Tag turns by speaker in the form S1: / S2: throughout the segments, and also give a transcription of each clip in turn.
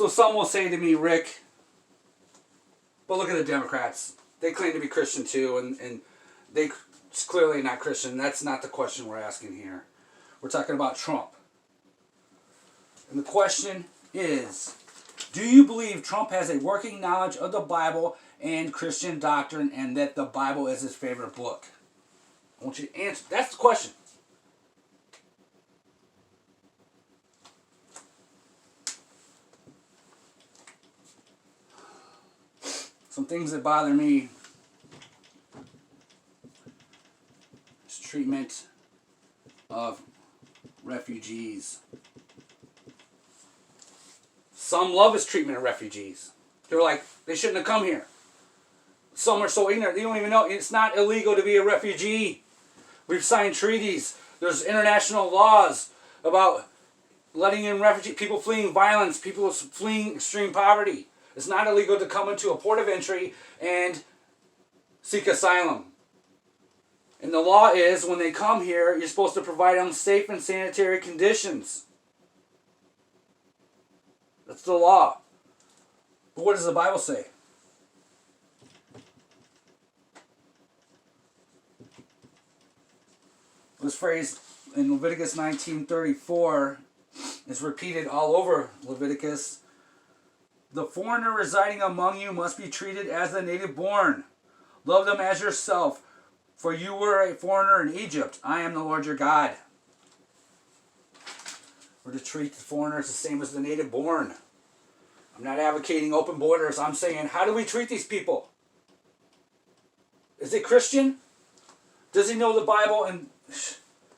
S1: So some will say to me, Rick, but look at the Democrats. They claim to be Christian too, and they clearly not Christian. That's not the question we're asking here. We're talking about Trump. And the question is, do you believe Trump has a working knowledge of the Bible and Christian doctrine, and that the Bible is his favorite book? I want you to answer. That's the question. Some things that bother me is treatment of refugees. Some love his treatment of refugees. They're like, they shouldn't have come here. Some are so ignorant, they don't even know it's not illegal to be a refugee. We've signed treaties. There's international laws about letting in refugees, people fleeing violence, people fleeing extreme poverty. It's not illegal to come into a port of entry and seek asylum. And the law is, when they come here, you're supposed to provide them safe and sanitary conditions. That's the law. But what does the Bible say? This phrase in Leviticus 19:34 is repeated all over Leviticus. The foreigner residing among you must be treated as the native born. Love them as yourself, for you were a foreigner in Egypt. I am the Lord your God. We're to treat the foreigners the same as the native born. I'm not advocating open borders. I'm saying, how do we treat these people? Is it Christian? Does he know the Bible and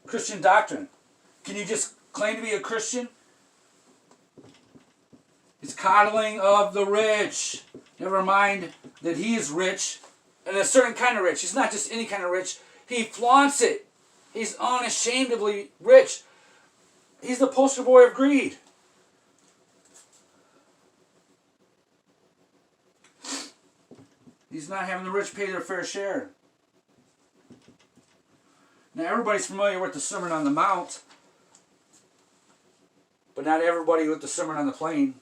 S1: Christian doctrine? Can you just claim to be a Christian? It's coddling of the rich. Never mind that he is rich, and a certain kind of rich. He's not just any kind of rich. He flaunts it. He's unashamedly rich. He's the poster boy of greed. He's not having the rich pay their fair share. Now, everybody's familiar with the Sermon on the Mount, but not everybody with the Sermon on the Plain.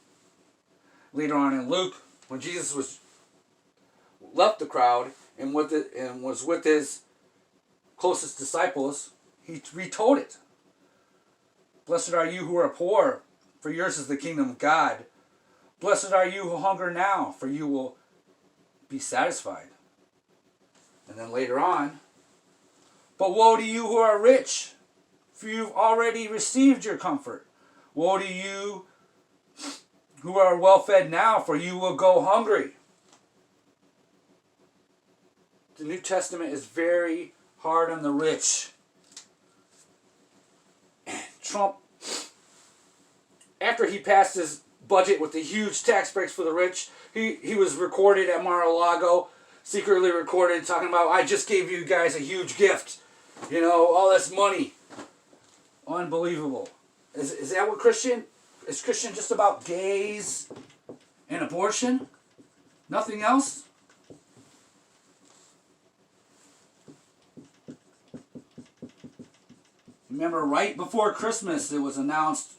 S1: Later on in Luke, when Jesus left the crowd and was with his closest disciples, he retold it. Blessed are you who are poor, for yours is the kingdom of God. Blessed are you who hunger now, for you will be satisfied. And then later on, but woe to you who are rich, for you've already received your comfort. Woe to you who are well fed now, for you will go hungry. The New Testament is very hard on the rich. Trump, after he passed his budget with the huge tax breaks for the rich, he was recorded at Mar-a-Lago, secretly recorded, talking about, I just gave you guys a huge gift. You know, all this money. Unbelievable. Is that what Christian? Is Christian just about gays and abortion? Nothing else? Remember, right before Christmas, it was announced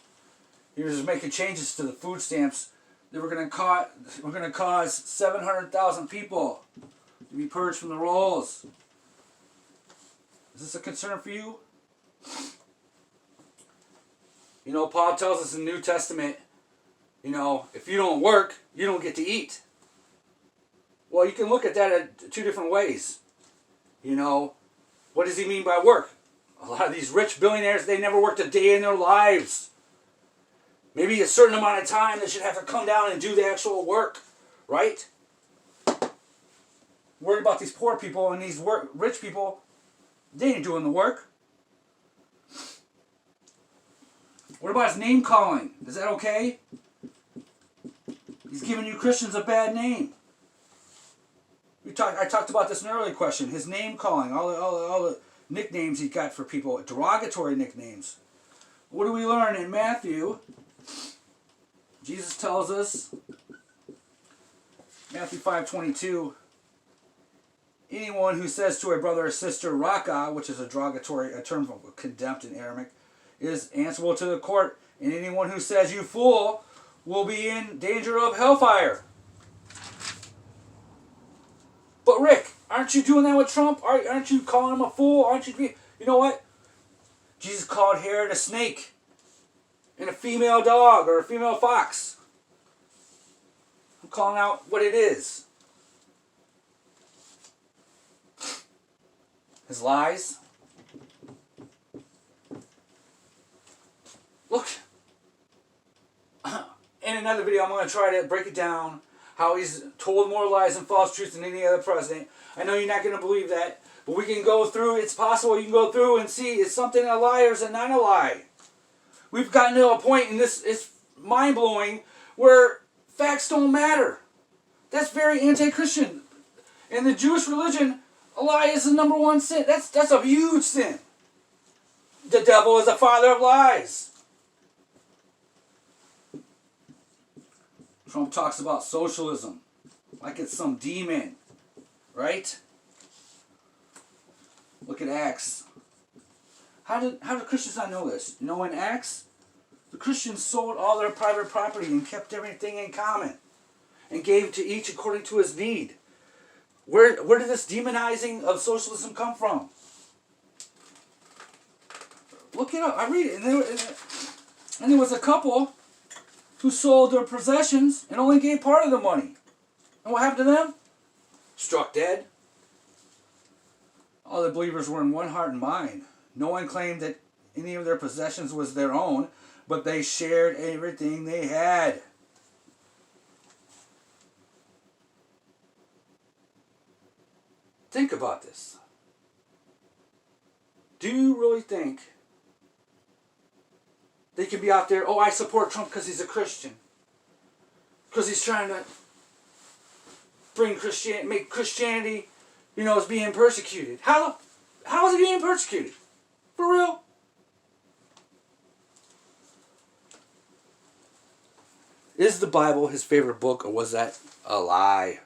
S1: he was making changes to the food stamps. They were going to cause 700,000 people to be purged from the rolls. Is this a concern for you? You know, Paul tells us in the New Testament, you know, if you don't work, you don't get to eat. Well, you can look at that two different ways. You know, what does he mean by work? A lot of these rich billionaires, they never worked a day in their lives. Maybe a certain amount of time they should have to come down and do the actual work, right? Worried about these poor people and these rich people, they ain't doing the work. What about his name calling? Is that okay? He's giving you Christians a bad name. I talked about this in an earlier question. His name calling, all the nicknames he got for people, derogatory nicknames. What do we learn in Matthew? Jesus tells us, Matthew 5:22, anyone who says to a brother or sister, Raka, which is a term of contempt in Aramaic, is answerable to the court. And anyone who says, you fool, will be in danger of hellfire. But Rick, aren't you doing that with Trump? Aren't you calling him a fool? Aren't you? You know what? Jesus called Herod a snake and a female dog or a female fox. I'm calling out what it is. His lies. Look. In another video, I'm going to try to break it down. How he's told more lies and false truths than any other president. I know you're not going to believe that. But we can go through. It's possible you can go through and see is something a lie or is it not a lie. We've gotten to a point, and this is mind-blowing, where facts don't matter. That's very anti-Christian. In the Jewish religion, a lie is the number one sin. That's a huge sin. The devil is the father of lies. Trump talks about socialism like it's some demon, right? Look at Acts. How do Christians not know this? You know, in Acts, the Christians sold all their private property and kept everything in common and gave to each according to his need. Where did this demonizing of socialism come from? Look it up. I read it. And there was a couple who sold their possessions and only gave part of the money. And what happened to them? Struck dead. All the believers were in one heart and mind. No one claimed that any of their possessions was their own, but they shared everything they had. Think about this. Do you really think they can be out there, oh, I support Trump because he's a Christian? Because he's trying to make Christianity, is being persecuted. How is it being persecuted? For real? Is the Bible his favorite book, or was that a lie?